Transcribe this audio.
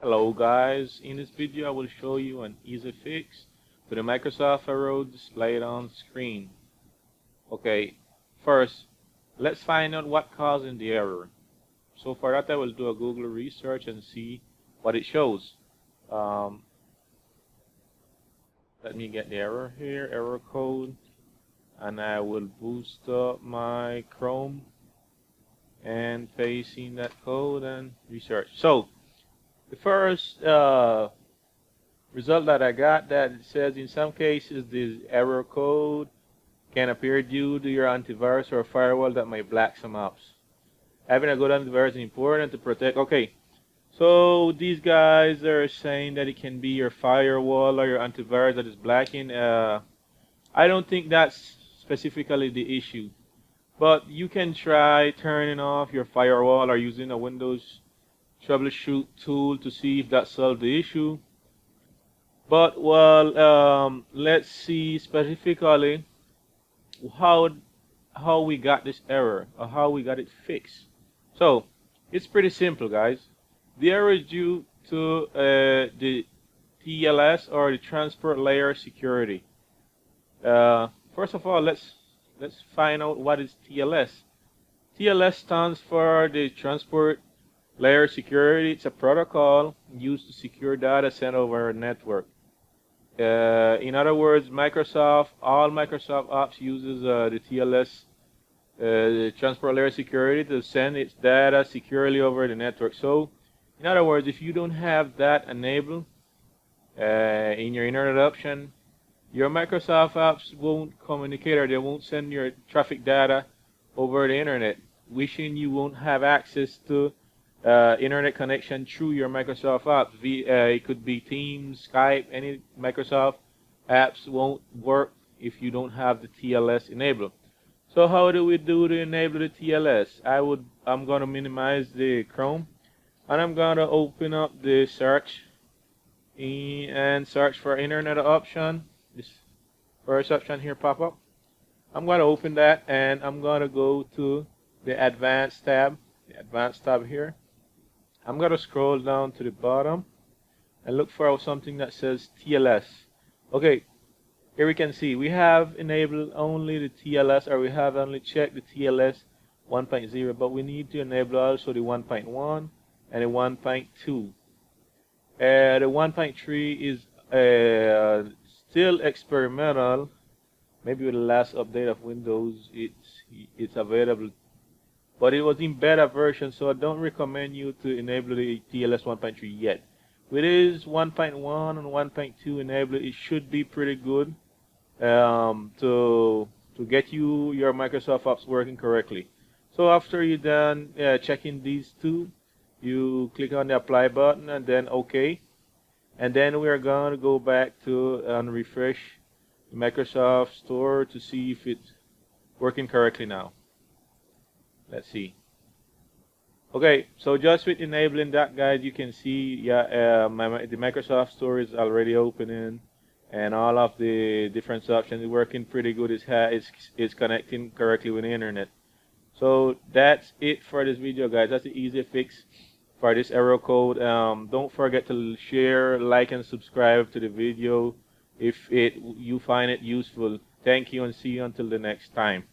Hello guys, in this video I will show you an easy fix to the Microsoft error displayed on screen. Okay, first let's find out what causing the error. So for that I will do a Google research and see what it shows. Let me get the error here, error code, and I will boost up my Chrome and paste in that code and research. So the first result that I got, that it says in some cases this error code can appear due to your antivirus or firewall that might block some apps. Having a good antivirus is important to protect. Okay, so these guys are saying that it can be your firewall or your antivirus that is blocking. I don't think that's specifically the issue, but you can try turning off your firewall or using a Windows troubleshoot tool to see if that solves the issue. But let's see specifically how we got this error or how we got it fixed. So it's pretty simple, guys. The error is due to the TLS or the transport layer security. First of all, let's find out what is TLS. TLS stands for the transport layer security. It's a protocol used to secure data sent over a network. In other words, all Microsoft apps uses the TLS, the transport layer security, to send its data securely over the network. So, in other words, if you don't have that enabled in your internet option, your Microsoft apps won't communicate, or they won't send your traffic data over the internet, wishing you won't have access to internet connection through your Microsoft apps. It could be Teams, Skype, any Microsoft apps won't work if you don't have the TLS enabled. So how do we do to enable the TLS? I'm going to minimize the Chrome, and I'm going to open up the search and search for internet option. This first option here pop up. I'm going to open that, and I'm going to go to the advanced tab here. I'm going to scroll down to the bottom and look for something that says TLS. Okay, here we can see we have enabled only the TLS, or we have only checked the TLS 1.0, but we need to enable also the 1.1 and the 1.2. The 1.3 is still experimental. Maybe with the last update of Windows it's available, but it was in beta version, so I don't recommend you to enable the TLS 1.3 yet. With this 1.1 and 1.2 enabled, it should be pretty good to get your Microsoft apps working correctly. So after you're done checking these two, you click on the apply button and then OK, and then we are going to go back to and refresh the Microsoft Store to see if it's working correctly now. Let's see. Okay, so just with enabling that, guys, you can see the Microsoft Store is already opening, and all of the different options are working pretty good. It's connecting correctly with the internet. So that's it for this video, guys. That's the easy fix for this error code. Don't forget to share, like, and subscribe to the video if you find it useful. Thank you, and see you until the next time.